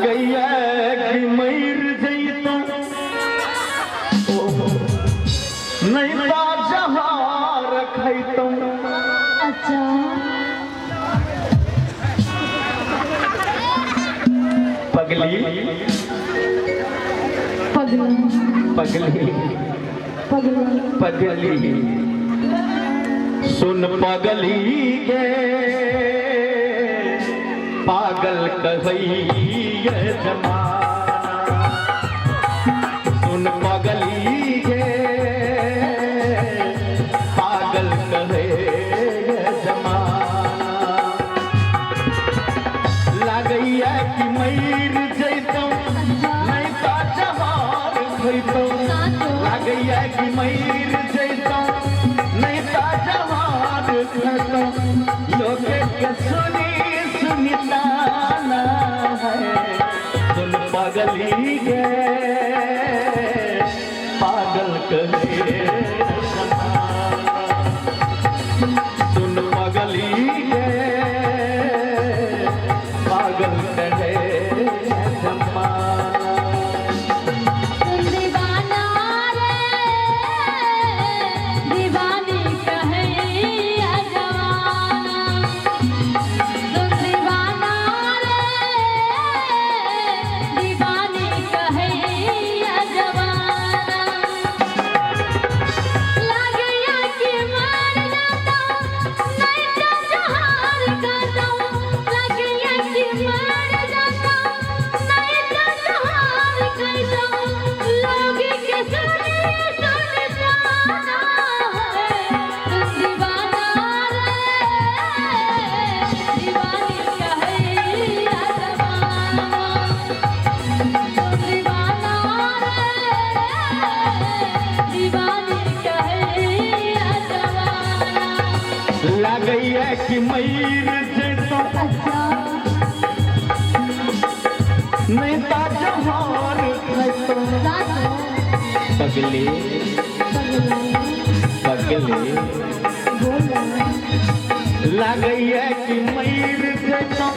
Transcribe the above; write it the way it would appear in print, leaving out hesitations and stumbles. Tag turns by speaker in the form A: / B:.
A: लगैया कि मर जैतो नहीं तो जहार खैतो।
B: अच्छा
A: पगली पगली पगली सुन पगली गे पागल कहैया जमाना। सुन पगली गे पागल कहैया जमाना। लगैया कि मर जैतो नहीं तो जहार खैतो। लगैया कि मर जैतो नहीं तो जहार खैतो। लोग के सुनी सुनिताना है सुन पगली गे पागल कहे जमाना। सुन पगली गे पागल कहे जमाना। लगैया कि मर जैतो नहीं तो जहार खैतो। पगली पगली लगैया कि मर जैतो